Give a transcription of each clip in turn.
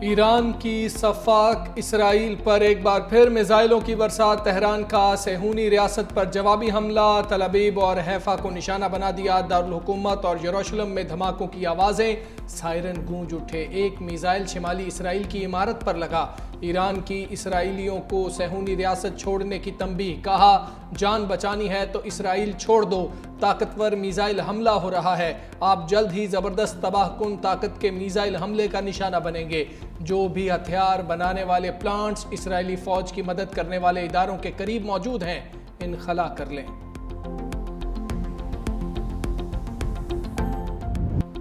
ایران کی صفاق اسرائیل پر ایک بار پھر میزائلوں کی برسات، تہران کا صہیونی ریاست پر جوابی حملہ، تل ابیب اور حیفا کو نشانہ بنا دیا، دارالحکومت اور یروشلم میں دھماکوں کی آوازیں، سائرن گونج اٹھے، ایک میزائل شمالی اسرائیل کی عمارت پر لگا، ایران کی اسرائیلیوں کو صہیونی ریاست چھوڑنے کی تنبیہ، کہا جان بچانی ہے تو اسرائیل چھوڑ دو، طاقتور میزائل حملہ ہو رہا ہے، آپ جلد ہی زبردست تباہ کن طاقت کے میزائل حملے کا نشانہ بنیں گے، جو بھی ہتھیار بنانے والے پلانٹس اسرائیلی فوج کی مدد کرنے والے اداروں کے قریب موجود ہیں انخلا کر لیں۔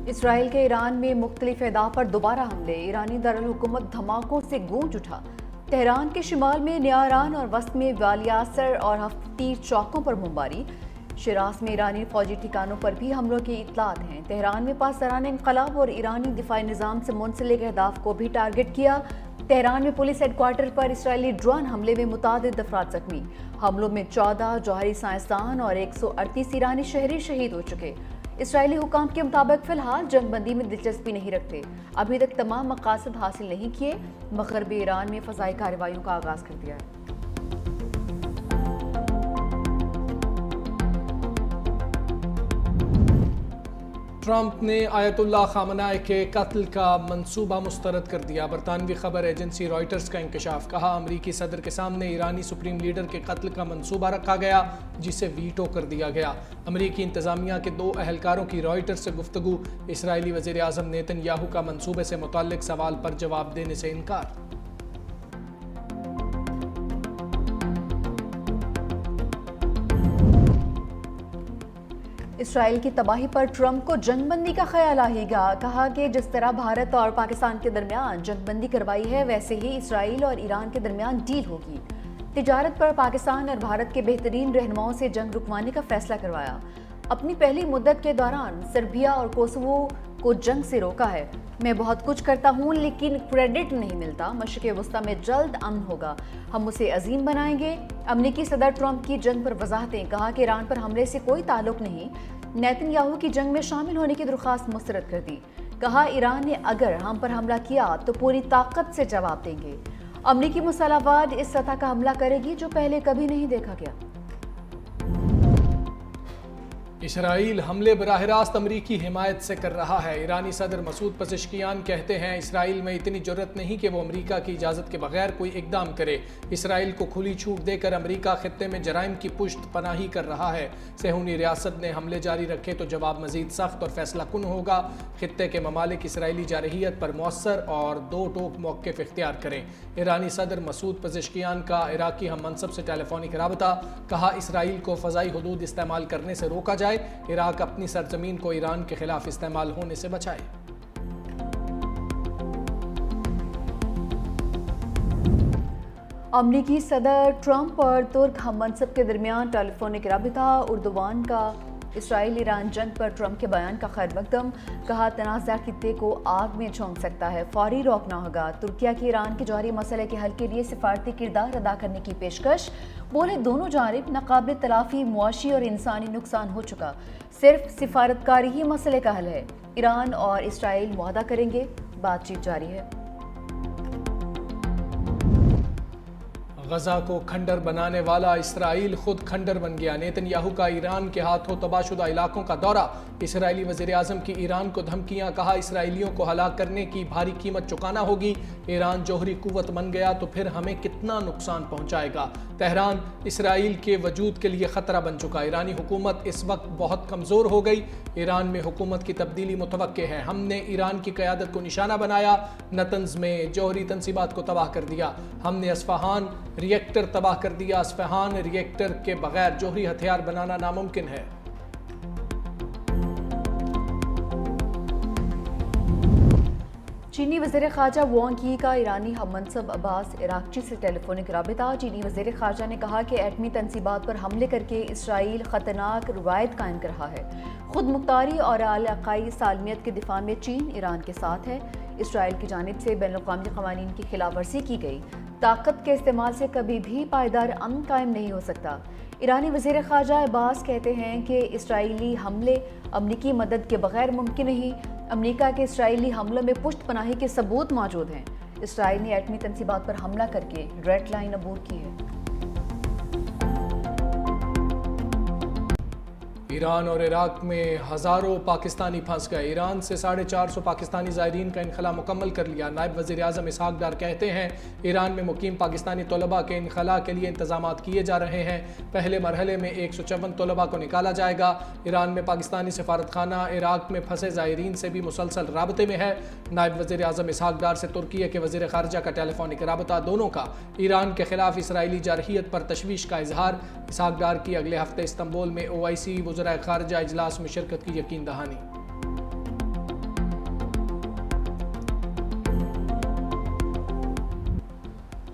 اسرائیل کے ایران میں مختلف اہداف پر دوبارہ حملے، ایرانی دارالحکومت دھماکوں سے گونج اٹھا، تہران کے شمال میں نیاران اور وسط میں والیاسر اور ہفتیر چوکوں پر بمباری، شیراز میں ایرانی فوجی ٹھکانوں پر بھی حملوں کی اطلاعات ہیں، تہران میں پاسداران انقلاب اور ایرانی دفاعی نظام سے منسلک اہداف کو بھی ٹارگٹ کیا، تہران میں پولیس ہیڈ کوارٹر پر اسرائیلی ڈرون حملے میں متعدد افراد زخمی، حملوں میں 14 جوہری سائنسدان اور 138 ایرانی شہری شہید ہو چکے۔ اسرائیلی حکام کے مطابق فی الحال جنگ بندی میں دلچسپی نہیں رکھتے، ابھی تک تمام مقاصد حاصل نہیں کیے، مغربی ایران میں فضائی کارروائیوں کا آغاز کر دیا ہے۔ ٹرمپ نے آیت اللہ خامنہ کے قتل کا منصوبہ مسترد کر دیا، برطانوی خبر ایجنسی رائٹرز کا انکشاف، کہا امریکی صدر کے سامنے ایرانی سپریم لیڈر کے قتل کا منصوبہ رکھا گیا جسے ویٹو کر دیا گیا، امریکی انتظامیہ کے 2 اہلکاروں کی رائٹرز سے گفتگو، اسرائیلی وزیر اعظم نیتن یاہو کا منصوبے سے متعلق سوال پر جواب دینے سے انکار۔ اسرائیل کی تباہی پر ٹرمپ کو جنگ بندی کا خیال آئے گا، کہا کہ جس طرح بھارت اور پاکستان کے درمیان جنگ بندی کروائی ہے ویسے ہی اسرائیل اور ایران کے درمیان ڈیل ہوگی، تجارت پر پاکستان اور بھارت کے بہترین رہنماؤں سے جنگ رکوانے کا فیصلہ کروایا، اپنی پہلی مدت کے دوران سربیا اور کوسوو کو جنگ سے روکا ہے، میں بہت کچھ کرتا ہوں لیکن کریڈٹ نہیں ملتا، مشرق وسطی میں جلد امن ہوگا، ہم اسے عظیم بنائیں گے، امریکی صدر ٹرمپ کی جنگ پر وضاحتیں، کہا کہ ایران پر حملے سے کوئی تعلق نہیں، نیتن یاہو کی جنگ میں شامل ہونے کی درخواست مسترد کر دی، کہا ایران نے اگر ہم پر حملہ کیا تو پوری طاقت سے جواب دیں گے، امریکی مسلح افواج اس سطح کا حملہ کرے گی جو پہلے کبھی نہیں دیکھا گیا۔ اسرائیل حملے براہ راست امریکی حمایت سے کر رہا ہے، ایرانی صدر مسعود پزشکیان کہتے ہیں اسرائیل میں اتنی جرأت نہیں کہ وہ امریکہ کی اجازت کے بغیر کوئی اقدام کرے، اسرائیل کو کھلی چھوٹ دے کر امریکہ خطے میں جرائم کی پشت پناہی کر رہا ہے، صہیونی ریاست نے حملے جاری رکھے تو جواب مزید سخت اور فیصلہ کن ہوگا، خطے کے ممالک اسرائیلی جارحیت پر مؤثر اور دو ٹوک موقف اختیار کریں، ایرانی صدر مسعود پزشکیان کا عراقی ہم منصب سے ٹیلی فونک رابطہ، کہا اسرائیل کو فضائی حدود استعمال کرنے سے روکا جائے، عراق اپنی سرزمین کو ایران کے خلاف استعمال ہونے سے بچائے۔ امریکی صدر ٹرمپ اور ترک ہم منصب کے درمیان ٹیلی فونک رابطہ، اردوان کا اسرائیل ایران جنگ پر ٹرمپ کے بیان کا خیر مقدم، کہا تنازع خطے کو آگ میں جھونک سکتا ہے، فوری روکنا ہوگا، ترکیہ کی ایران کے جوہری مسئلے کے حل کے لیے سفارتی کردار ادا کرنے کی پیشکش، بولے دونوں جانب ناقابل تلافی معاشی اور انسانی نقصان ہو چکا، صرف سفارتکاری ہی مسئلے کا حل ہے، ایران اور اسرائیل معاہدہ کریں گے، بات چیت جاری ہے۔ غزہ کو کھنڈر بنانے والا اسرائیل خود کھنڈر بن گیا، نیتن یاہو کا ایران کے ہاتھوں تباہ شدہ علاقوں کا دورہ، اسرائیلی وزیر اعظم کی ایران کو دھمکیاں، کہا اسرائیلیوں کو ہلاک کرنے کی بھاری قیمت چکانا ہوگی، ایران جوہری قوت بن گیا تو پھر ہمیں کتنا نقصان پہنچائے گا، تہران اسرائیل کے وجود کے لیے خطرہ بن چکا، ایرانی حکومت اس وقت بہت کمزور ہو گئی، ایران میں حکومت کی تبدیلی متوقع ہے، ہم نے ایران کی قیادت کو نشانہ بنایا، نتنز میں جوہری تنصیبات کو تباہ کر دیا، ہم نے اصفہان ری ایکٹر تباہ کر دیا، اصفہان ری ایکٹر کے بغیر جوہری ہتھیار بنانا ناممکن ہے۔ چینی وزیر خارجہ وانگ یی کا ایرانی ہم منصب عباس عراقچی سے ٹیلی فونک رابطہ، چینی وزیر خارجہ نے کہا کہ ایٹمی تنصیبات پر حملے کر کے اسرائیل خطرناک روایت قائم کر رہا ہے، خود مختاری اور علاقائی سالمیت کے دفاع میں چین ایران کے ساتھ ہے، اسرائیل کی جانب سے بین الاقوامی قوانین کی خلاف ورزی کی گئی، طاقت کے استعمال سے کبھی بھی پائیدار امن قائم نہیں ہو سکتا، ایرانی وزیر خارجہ عباس کہتے ہیں کہ اسرائیلی حملے امریکی مدد کے بغیر ممکن نہیں، امریکہ کے اسرائیلی حملوں میں پشت پناہی کے ثبوت موجود ہیں، اسرائیل نے ایٹمی تنصیبات پر حملہ کر کے ریڈ لائن عبور کی ہے۔ ایران اور عراق میں ہزاروں پاکستانی پھنس گئے۔ ایران سے 450 پاکستانی زائرین کا انخلاء مکمل کر لیا۔ نائب وزیر اعظم اسحاق ڈار کہتے ہیں ایران میں مقیم پاکستانی طلباء کے انخلاء کے لیے انتظامات کیے جا رہے ہیں۔ پہلے مرحلے میں 154 طلباء کو نکالا جائے گا۔ ایران میں پاکستانی سفارتخانہ عراق میں پھنسے زائرین سے بھی مسلسل رابطے میں ہے۔ نائب وزیر اعظم اسحاق ڈار سے ترکی کے وزیر خارجہ کا ٹیلی فونک رابطہ، دونوں کا ایران کے خلاف اسرائیلی جارحیت پر تشویش کا اظہار۔ اسحاق ڈار کی اگلے ہفتے استنبول میں OIC وزرائے خارجہ اجلاس میں شرکت کی یقین دہانی۔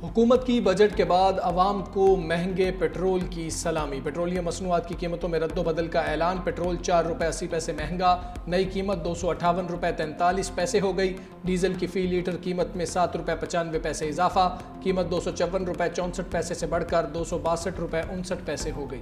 حکومت کی بجٹ کے بعد عوام کو مہنگے پیٹرول کی سلامی۔ پیٹرولیم مصنوعات کی قیمتوں میں رد و بدل کا اعلان۔ پیٹرول 4 روپے 80 پیسے مہنگا، نئی قیمت 258 روپے 43 پیسے ہو گئی۔ ڈیزل کی فی لیٹر قیمت میں 7 روپے 95 پیسے اضافہ، قیمت 254 روپے 64 پیسے سے بڑھ کر 262 روپے 59 پیسے ہو گئی۔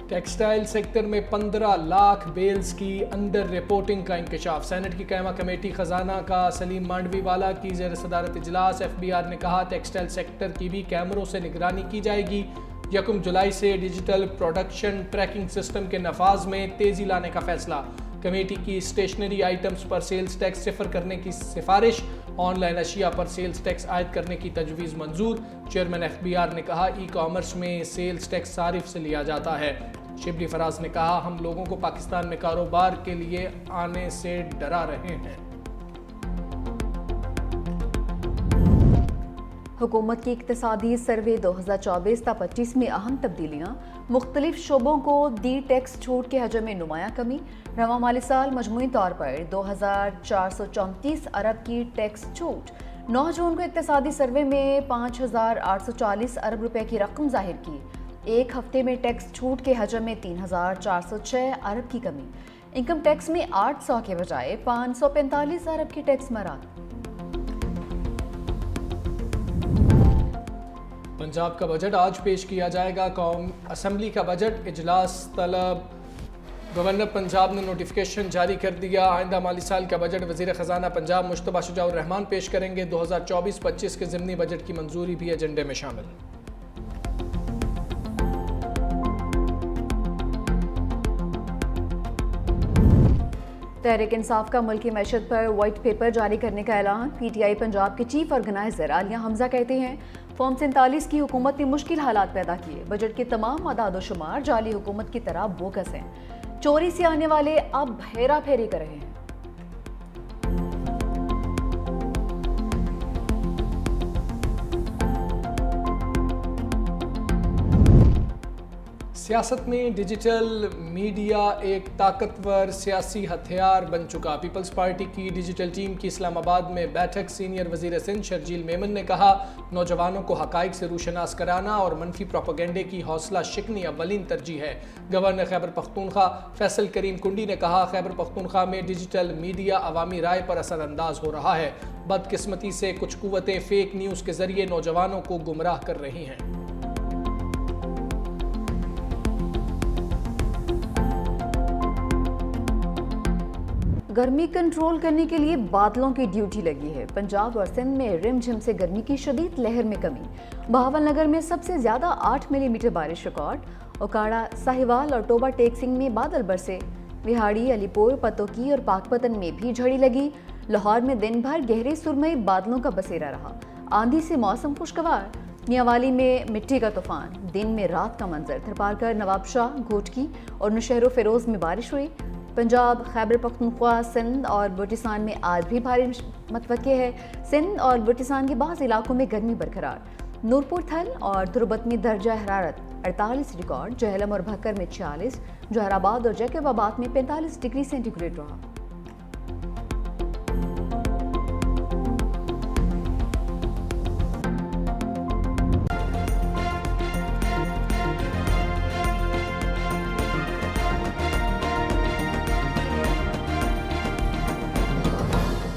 ٹیکسٹائل سیکٹر میں 15 لاکھ بیلز کی انڈر رپورٹنگ کا انکشاف۔ سینٹ کی قائمہ کمیٹی خزانہ کا سلیم مانڈوی والا کی زیر صدارت اجلاس۔ FBR نے کہا ٹیکسٹائل سیکٹر کی بھی کیمروں سے نگرانی کی جائے گی۔ 1 جولائی سے ڈیجیٹل پروڈکشن ٹریکنگ سسٹم کے نفاذ میں تیزی لانے کا فیصلہ۔ کمیٹی کی اسٹیشنری آئٹمز پر سیلز ٹیکس صفر کرنے کی سفارش۔ آن لائن اشیاء پر سیلز ٹیکس عائد کرنے کی تجویز منظور۔ چیئرمین FBR نے کہا ای کامرس میں سیلز ٹیکس صارف سے لیا جاتا ہے۔ شبلی فراز نے کہا ہم لوگوں کو پاکستان میں کاروبار کے لیے آنے سے ڈرا رہے ہیں۔ حکومت کی اقتصادی سروے 2024-25 میں اہم تبدیلیاں۔ مختلف شعبوں کو دی ٹیکس چھوٹ کے حجم میں نمایاں کمی۔ رواں مالی سال مجموعی طور پر 2434 ارب کی ٹیکس چھوٹ۔ 9 جون کو اقتصادی سروے میں 5840 ارب روپے کی رقم ظاہر کی۔ ایک ہفتے میں ٹیکس چھوٹ کے حجم میں 3406 ارب کی کمی۔ انکم ٹیکس میں 800 کے بجائے 545 ارب کی ٹیکس مراعات۔ پنجاب کا بجٹ آج پیش کیا جائے گا۔ قومی اسمبلی کا بجٹ اجلاس طلب۔ گورنر پنجاب نے نوٹیفیکیشن جاری کر دیا۔ آئندہ مالی سال کا بجٹ وزیر خزانہ پنجاب مشتبہ شجاع الرحمان پیش کریں گے۔ 2024-25 کے ضمنی بجٹ کی منظوری بھی ایجنڈے میں شامل۔ تحریک انصاف کا ملکی معیشت پر وائٹ پیپر جاری کرنے کا اعلان۔ PTI پنجاب کے چیف آرگنائزر عالیہ حمزہ کہتے ہیں فارم 47 کی حکومت نے مشکل حالات پیدا کیے۔ بجٹ کے تمام اعداد و شمار جعلی حکومت کی طرح بوگس ہیں۔ چوری سے آنے والے اب ہیرا پھیری کر رہے ہیں۔ سیاست میں ڈیجیٹل میڈیا ایک طاقتور سیاسی ہتھیار بن چکا۔ پیپلز پارٹی کی ڈیجیٹل ٹیم کی اسلام آباد میں بیٹھک۔ سینئر وزیر سندھ شرجیل میمن نے کہا نوجوانوں کو حقائق سے روشناس کرانا اور منفی پروپیگنڈے کی حوصلہ شکنی اولین ترجیح ہے۔ گورنر خیبر پختونخوا فیصل کریم کنڈی نے کہا خیبر پختونخوا میں ڈیجیٹل میڈیا عوامی رائے پر اثر انداز ہو رہا ہے۔ بدقسمتی سے کچھ قوتیں فیک نیوز کے ذریعے نوجوانوں کو گمراہ کر رہی ہیں۔ گرمی کنٹرول کرنے کے لیے بادلوں کی ڈیوٹی لگی ہے۔ پنجاب اور سندھ میں رم جھم سے گرمی کی شدید لہر میں کمی۔ بہاول نگر میں سب سے زیادہ 8 ملی میٹر بارش ریکارڈ۔ اوکاڑا، ساہیوال اور ٹوبا ٹیک سنگھ میں بادل برسے۔ وہاڑی، علی پور، پتوکی اور پاک پتن میں بھی جھڑی لگی۔ لاہور میں دن بھر گہرے سرمئی بادلوں کا بسیرا رہا۔ آندھی سے موسم خوشگوار۔ میاوالی میں مٹی کا طوفان، دن میں رات کا منظر۔ تھرپارکر، نواب شاہ، گھوٹکی اور نوشہر و فیروز میں بارش ہوئی۔ پنجاب، خیبر پختونخوا، سندھ اور بلوچستان میں آج بھی بارش متوقع ہے۔ سندھ اور بلوچستان کے بعض علاقوں میں گرمی برقرار۔ نورپور تھل اور دھربت میں درجہ حرارت 48 ریکارڈ۔ جہلم اور بھکر میں 46، جوہر آباد اور جیکب آباد میں 45 ڈگری سینٹی گریڈ رہا۔